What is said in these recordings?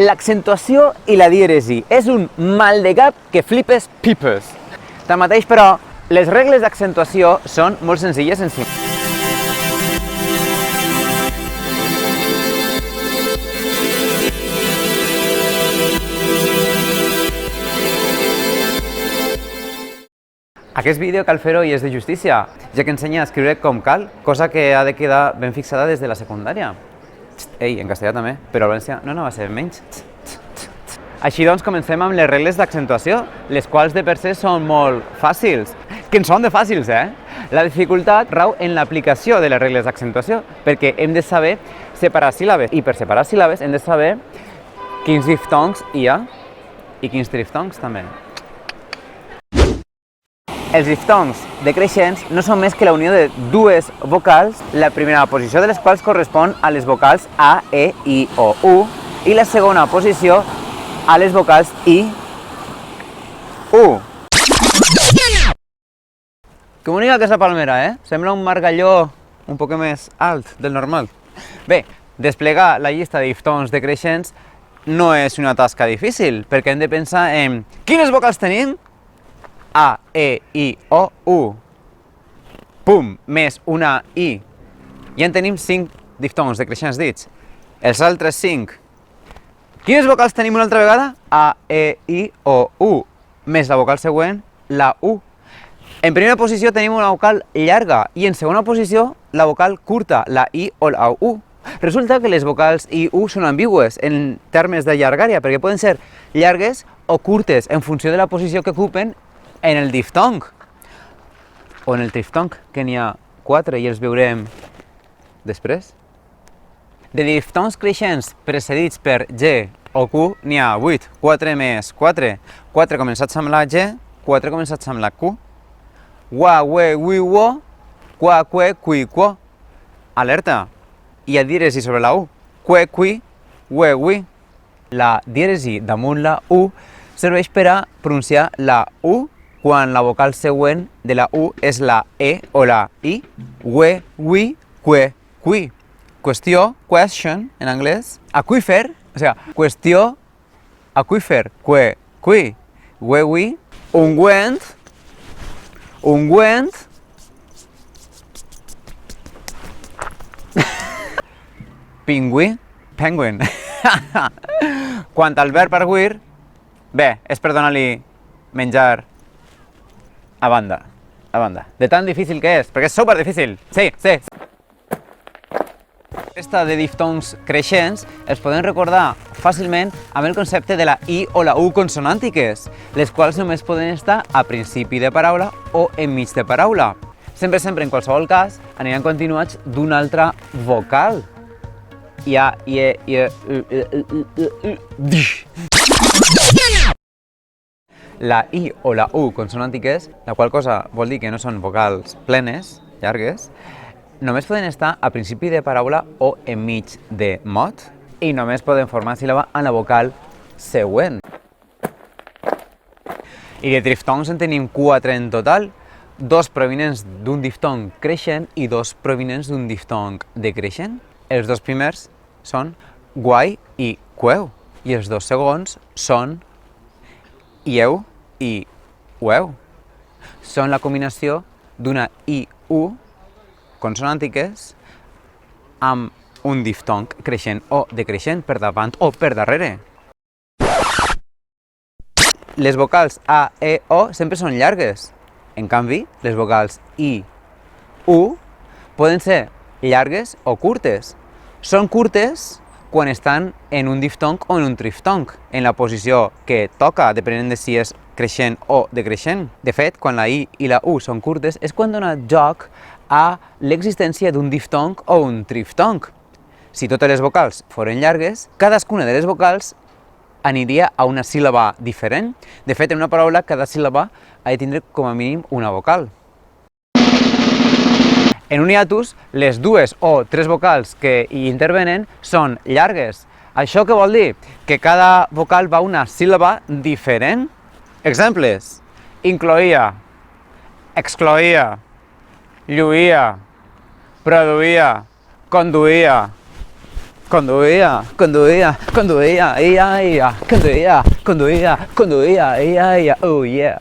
l'accentuació i la dièresi. És un mal de cap que flipes pipes. Tanmateix, però, les regles d'accentuació són molt senzilles en si. Aquest vídeo cal fer-ho i és de justícia, ja que ensenya a escriure com cal, cosa que ha de quedar ben fixada des de la secundària. Ei, en castellà també, però a València no va ser menys. Així doncs, comencem amb les regles d'accentuació, les quals de per se són molt fàcils. Que en són de fàcils, La dificultat rau en l'aplicació de les regles d'accentuació, perquè hem de saber separar síl·labes, i per separar síl·labes hem de saber quins diftongs hi ha i quins triftongs també. Els diftongs decreixents no són més que la unió de dues vocals, la primera posició de les quals correspon a les vocals A, E, I, O, U, i la segona posició a les vocals I, U. Comunica que és la palmera, Sembla un margalló un poc més alt del normal. Bé, desplegar la llista de diftongs decreixents no és una tasca difícil, perquè hem de pensar en quines vocals tenim? A, E, I, O, U. Pum, més una I. Ja en tenim 5 diftongs decreixents dits. Els altres 5. Quines vocals tenim una altra vegada? A, E, I, O, U. Més la vocal següent, la U. En primera posició tenim una vocal llarga i en segona posició la vocal curta, la I o la U. Resulta que les vocals I, U són ambigües en termes de llargària, perquè poden ser llargues o curtes en funció de la posició que ocupen en el diftong o en el triftong, que n'hi ha 4 i els veurem després. De diftongs creixents precedits per G o Q n'hi ha 8, 4 més 4, 4 començats amb la G, 4 començats amb la Q. Wa, we, wi, wo, qua, que, qui, quo. Alerta! Hi ha dièresi sobre la U. Que, qui, we, wi. La dièresi damunt la U serveix per a pronunciar la U quan la vocal següent de la U és la E o la I. We, wi, que, qui. Qüestió, question, en anglès. Aqüífer, o sea, qüestió, aqüífer, que, qui. We, wi. Ungüent, ungüent. Pingüí, penguin. Quant al verb arguir, bé, és per donar-li menjar a banda. De tan difícil que és, perquè és superdifícil. Sí. Resta de diftongs creixents els podem recordar fàcilment amb el concepte de la I o la U consonàntiques, les quals només poden estar a principi de paraula o enmig de paraula. Sempre, en qualsevol cas, aniran continuats d'una altra vocal. Ja, la I o la U consonàntiques, la qual cosa vol dir que no són vocals plenes, llargues, només poden estar a principi de paraula o enmig de mot i només poden formar síl·laba en la vocal següent. I de triftongs en tenim 4 en total, 2 provinents d'un diftong creixent i 2 provinents d'un diftong decreixent. Els 2 primers són guai i queu, i els 2 segons són ieu i ueu. Són la combinació d'una I-U consonàntiques amb un diftong creixent o decreixent per davant o per darrere. Les vocals A, E, O sempre són llargues. En canvi, les vocals I, U poden ser llargues o curtes. Són curtes quan estan en un diftong o en un triftong, en la posició que toca, depenent de si és creixent o decreixent. De fet, quan la I i la U són curtes, és quan dona joc a l'existència d'un diftong o un triftong. Si totes les vocals foren llargues, cadascuna de les vocals aniria a una síl·laba diferent. De fet, en una paraula, cada síl·laba ha de tindre com a mínim una vocal. En un hiatus, les 2 o 3 vocals que hi intervenen són llargues. Això què vol dir? Que cada vocal va a una síl·laba diferent. Exemples: incloïa, excloïa, lluïa, produïa, conduïa. oh yeah.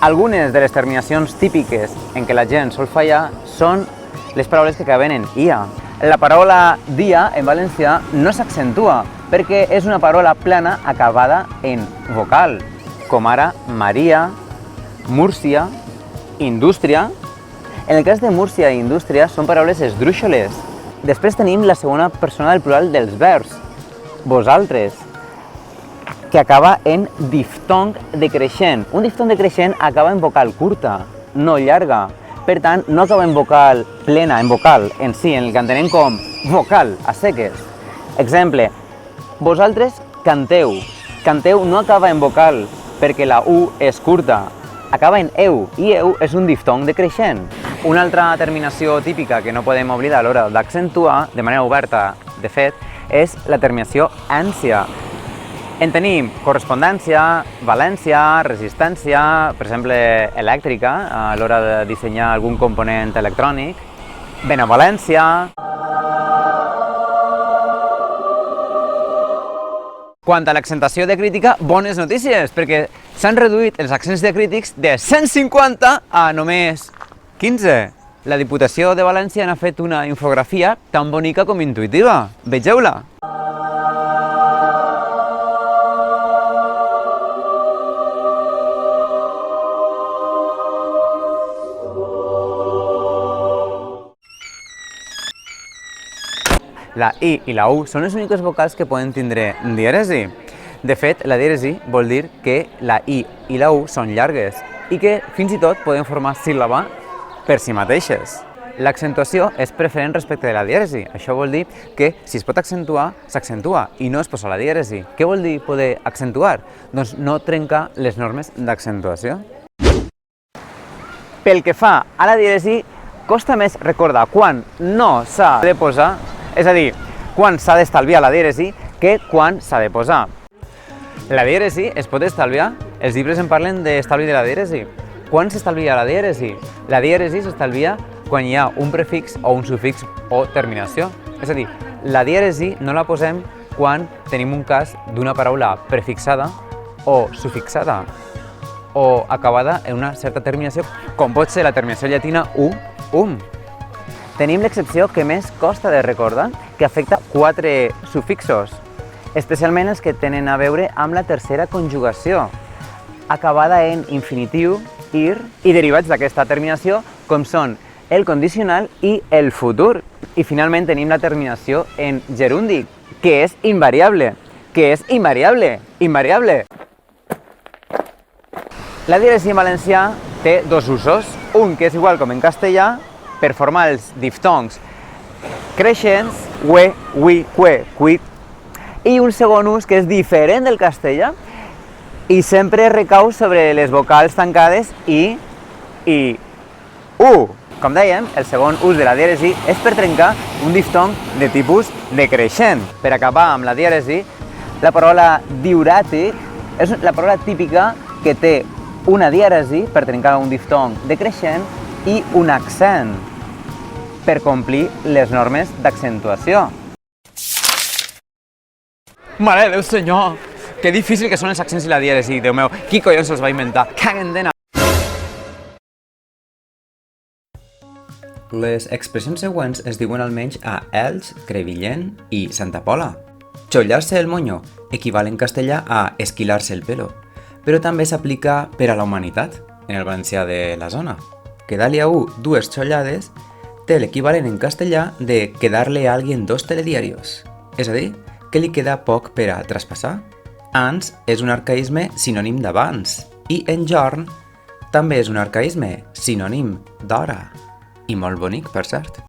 Algunes de les terminacions típiques en què la gent sol fallar són les paraules que acaben en ia. La paraula dia en valencià no s'accentua perquè és una paraula plana acabada en vocal, com ara Maria, Múrcia, indústria. En el cas de Múrcia i indústria són paraules esdrúixoles. Després tenim la segona persona del plural dels verbs, vosaltres, que acaba en diftong decreixent. Un diftong decreixent acaba en vocal curta, no llarga. Per tant, no acaba en vocal plena, en vocal en si, en el que entenem com vocal, a seques. Exemple, vosaltres canteu. Canteu no acaba en vocal perquè la U és curta, acaba en eu, i eu és un diftong decreixent. Una altra terminació típica que no podem oblidar a l'hora d'accentuar, de manera oberta, de fet, és la terminació ànsia. En tenim correspondència, valència, resistència, per exemple, elèctrica, a l'hora de dissenyar algun component electrònic, benevolència. Quant a l'accentació de crítica, bones notícies, perquè s'han reduït els accents de crítics de 150 a només 15. La Diputació de València n'ha fet una infografia tan bonica com intuïtiva. Vegeu-la! La I i la U són les úniques vocals que poden tindre dièresi. De fet, la dièresi vol dir que la I i la U són llargues i que fins i tot poden formar síl·laba per si mateixes. L'accentuació és preferent respecte de la dièresi. Això vol dir que si es pot accentuar, s'accentua i no es posa la dièresi. Què vol dir poder accentuar? Doncs no trencar les normes d'accentuació. Pel que fa a la dièresi, costa més recordar quan no s'ha de posar, és a dir, quan s'ha d'estalviar la dièresi que quan s'ha de posar. La dièresi es pot estalviar? Els llibres en parlen d'estalvi de la dièresi. Quan s'estalvia la dièresi? La dièresi s'estalvia quan hi ha un prefix o un sufix o terminació. És a dir, la dièresi no la posem quan tenim un cas d'una paraula prefixada o sufixada o acabada en una certa terminació, com pot ser la terminació llatina u, Tenim l'excepció que més costa de recordar, que afecta 4 sufixos, especialment els que tenen a veure amb la tercera conjugació, acabada en infinitiu, ir, i derivats d'aquesta terminació, com són el condicional i el futur. I finalment tenim la terminació en gerúndic, que és invariable. Invariable! La dièresi en valencià té dos usos, un que és igual com en castellà, per formar els diftongs creixents, ue, ui, cue, cuit, i un segon ús que és diferent del castellà i sempre recau sobre les vocals tancades i u. Com dèiem, el segon ús de la dièresi és per trencar un diftong de tipus decreixent. Per acabar amb la dièresi, la paraula diüràtic és la paraula típica que té una dièresi per trencar un diftong decreixent i un accent per complir les normes d'accentuació. Mare de Déu senyor! Que difícil que són els accents i la dièresi, Déu meu! Qui collons els va inventar? Caguen de na... Les expressions següents es diuen almenys a Elx, Crevillent i Santa Pola. Xollar-se el moño equival en castellà a esquilar-se el pelo, però també s'aplica per a la humanitat, en el valencià de la zona. Quedar-li a u dues xollades té l'equivalent en castellà de quedar-le a alguien 2 telediarios, és a dir, que li queda poc per a traspassar. Ans és un arcaïsme sinònim d'abans i enjorn també és un arcaïsme sinònim d'hora, i molt bonic, per cert.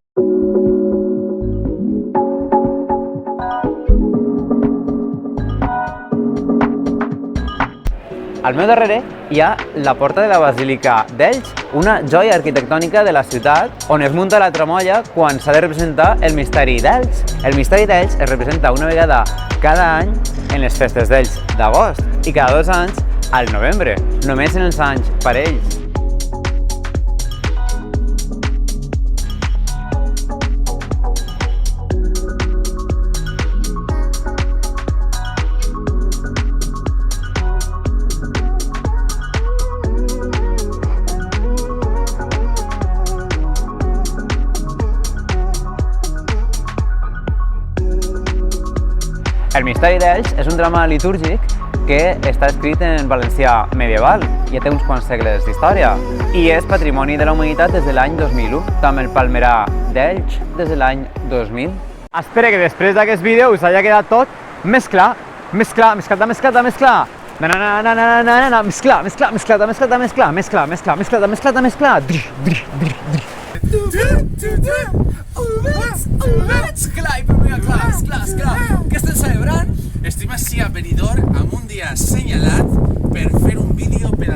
Al meu darrere hi ha la porta de la Basílica d'Elx, una joia arquitectònica de la ciutat on es munta la tramolla quan s'ha de representar el misteri d'Elx. El misteri d'Elx es representa una vegada cada any en les festes d'Elx d'agost i cada 2 anys al novembre, només en els anys parells. El misteri d'Elx és un drama litúrgic que està escrit en valencià medieval, ja té uns quants segles d'història, i és patrimoni de la humanitat des de l'any 2001, amb el palmerar d'Elx des de l'any 2000. Espero que després d'aquest vídeo us hagi quedat tot més clar, més clar, més clar, més clar, més clar. Més clar, més clar, més clar, més clar, més clar, més clar, més clar, més clar, més clar, més clar. Clar, què estem celebrant? Estem així a Benidorm amb un dia assenyalat per fer un vídeo per